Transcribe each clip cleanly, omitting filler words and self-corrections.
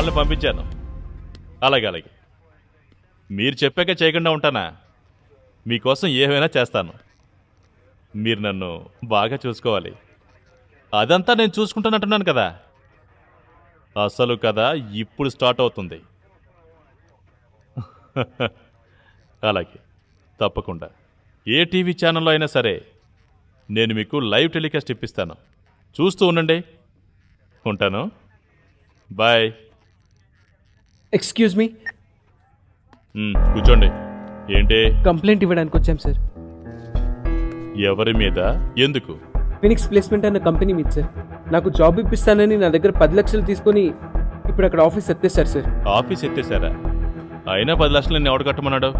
వాళ్ళని పంపించాను. అలాగే అలాగే. మీరు చెప్పాక చేయకుండా ఉంటానా? మీకోసం ఏమైనా చేస్తాను. మీరు నన్ను బాగా చూసుకోవాలి. అదంతా నేను చూసుకుంటానంటున్నాను కదా. అసలు కథ ఇప్పుడు స్టార్ట్ అవుతుంది. అలాగే, తప్పకుండా. ఏ టీవీ ఛానల్లో అయినా సరే నేను మీకు లైవ్ టెలికాస్ట్ ఇప్పిస్తాను. చూస్తూ ఉండండి. ఉంటాను. బాయ్. Excuse me. కూర్చోండి. ఏంటి? కంప్లైంట్ ఇవ్వడానికి వచ్చాం సార్. ఎవరి మీద? ఎందుకు? ఫినిక్స్ ప్లేస్మెంట్ అన్న కంపెనీ మీద సార్. నాకు జాబ్ ఇప్పిస్తానని నా దగ్గర 10 లక్షలు తీసుకొని ఇప్పుడు అక్కడ ఆఫీస్ ఎత్తేసారు సార్. ఆఫీస్ ఎత్తేసారా? అయినా 10 లక్షలు నేను ఎవడు కట్టమన్నాడు?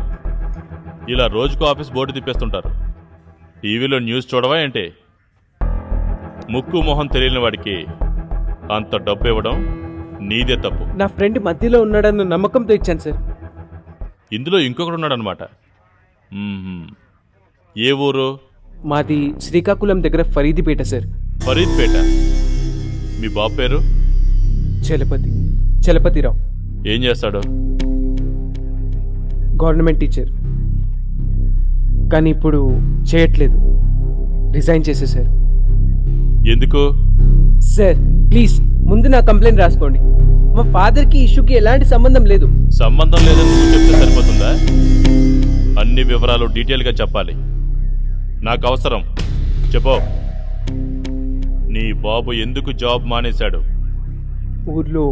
ఇలా రోజుకు ఆఫీస్ బోర్డు తిప్పేస్తుంటారు. టీవీలో న్యూస్ చూడవా ఏంటి? ముక్కు మొహం తెలియని వాడికి అంత డబ్బు ఇవ్వడం నీదే తప్పు. నా ఫ్రెండ్ మధ్యలో ఉన్నాడన్న నమ్మకంతో ఇచ్చాను సార్. ఇందులో ఇంకొకడు ఉన్నాడనమాట. ఏ ఊరు? మాది శ్రీకాకుళం దగ్గర ఫరీదిపేట సార్. ఫరీద్పేట. మీ బాబు పేరు? చలపతిరావు. ఏం చేస్తాడు? Government teacher. కానీ ఇప్పుడు చేయట్లేదు, రిజైన్ చేసేసారు. ఎందుకు? సార్ ప్లీజ్ ముందు నా కంప్లైంట్ రాసుకోండి. మా ఫాదర్కి ఇష్యూకి ఎలాంటి సంబంధం లేదు. సంబంధం లేదని నువ్వు చెప్తే సరిపోతుందా? అన్ని వివరాలు డీటెయిల్గా చెప్పాలి. నాకు అవసరం. చెప్పు. నీ బాబు ఎందుకు జాబ్ మానేశాడు? ఊర్లో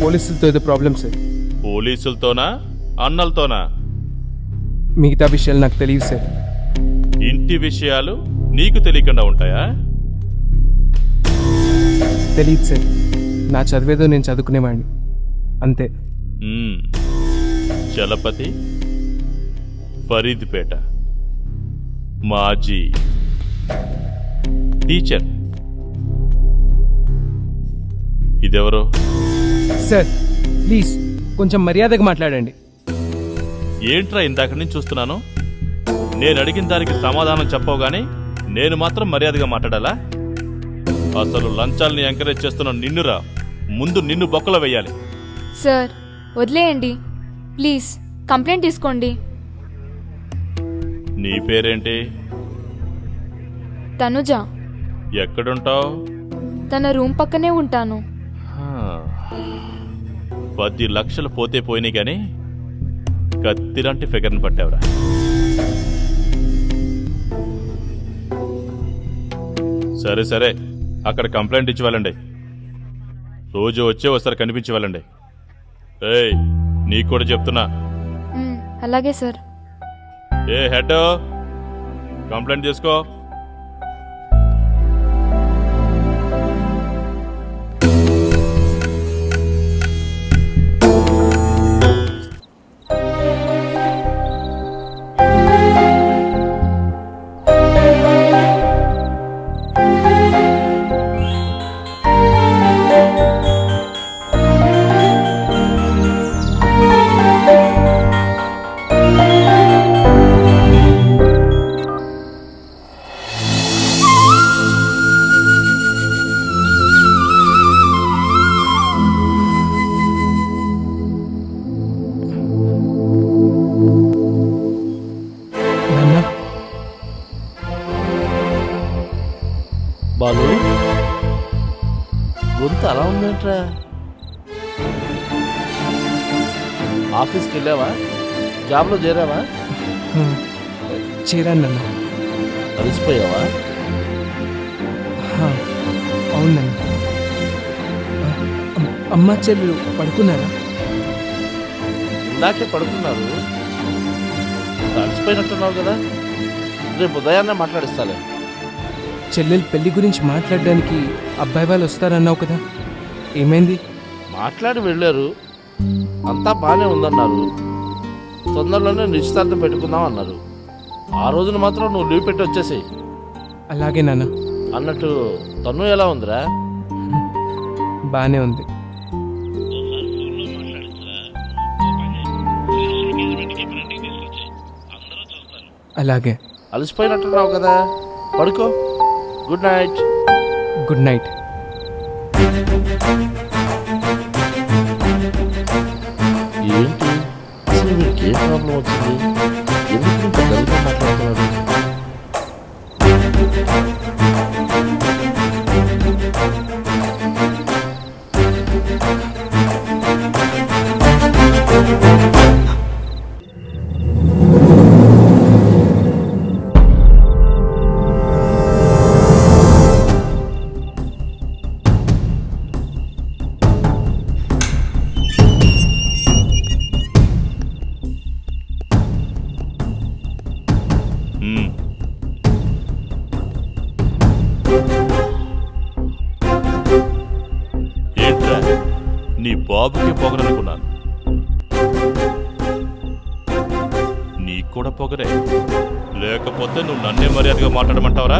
పోలీసులతో ఏదో ప్రాబ్లం సార్. పోలీసులతోనా? అన్నలతోనా? మిగతా విషయాలు నాకు తెలియదు సార్. ఇంటి విషయాలు నీకు తెలియకుండా ఉంటాయా? తెలియదు సార్. నా చదివేదో నేను చదువుకునేవాడిని అంతే. చలపతి, ఫరీద్పేట, మాజీ టీచర్. ఇదెవరో? సార్ ప్లీజ్ కొంచెం మర్యాదగా మాట్లాడండి. ఏంట్రా ఇందాక నుంచి చూస్తున్నాను? నేను అడిగిన దానికి సమాధానం చెప్పవు గానీ నేను మాత్రం మర్యాదగా మాట్లాడాలా? అసలు లంచాల్ని ఎంకరేజ్ చేస్తున్న నిన్నురా, ముందు నిన్ను బొక్కలో వెయ్యాలి. సార్ వదిలేయండి ప్లీజ్, కంప్లైంట్ తీసుకోండి. నీ పేరేంటి? తనుజ. ఎక్కడుంటావు? తన రూమ్ పక్కనే ఉంటాను. 10 లక్షలు పోతే పోయినాయి గాని కత్తిలాంటి ఫిగర్ని పట్టావురా. సరే సరే, అక్కడ కంప్లైంట్ ఇచ్చి వెళ్ళండి. రోజు వచ్చే ఒకసారి కనిపించి వెళ్ళండి. ఏయ్, నీకు కూడా చెప్తున్నా. అలాగే సార్. ఏ హెడ్, కంప్లైంట్ తీసుకో. బాలు, గొంతు అలా ఉందేంట్రా? ఆఫీస్కి వెళ్ళావా? జాబ్లో చేరావా? చేరాను నాన్న. కలిసిపోయావా? అవునన్న. అమ్మ చెల్లెలు పడుకున్నారా? ఇందాకే పడుకున్నారు. కలిసిపోయినట్టున్నావు కదా. రేపు ఉదయాన్నే మాట్లాడిస్తాలే. చెల్లెలు పెళ్లి గురించి మాట్లాడడానికి అబ్బాయి వాళ్ళు వస్తారన్నావు కదా, ఏమైంది? మాట్లాడి వెళ్ళారు, అంతా బాగానే ఉందన్నారు. తొందరలోనే నిశ్చితార్థం పెట్టుకుందాం అన్నారు. ఆ రోజున మాత్రం నువ్వు లీవ్ పెట్టి వచ్చేసి. అలాగే నాన్న. అన్నట్టు తను ఎలా ఉందిరా? బాగానే ఉంది. అలాగే. అలసిపోయినట్టున్నావు కదా, పడుకో. Good night. Good night. ఏంటి అసలు వీడికి ఏ ప్రాబ్లం వచ్చింది? ఎందుకు ఇంత డల్గా మాట్లాడుతున్నాడు? మ్మ్. ఏంట్రా నీ బాబుకి పొగరనుకున్నాను, నీకు కూడా పొగరే. లేకపోతే నువ్వు నన్నే మర్యాదగా మాట్లాడమంటావరా?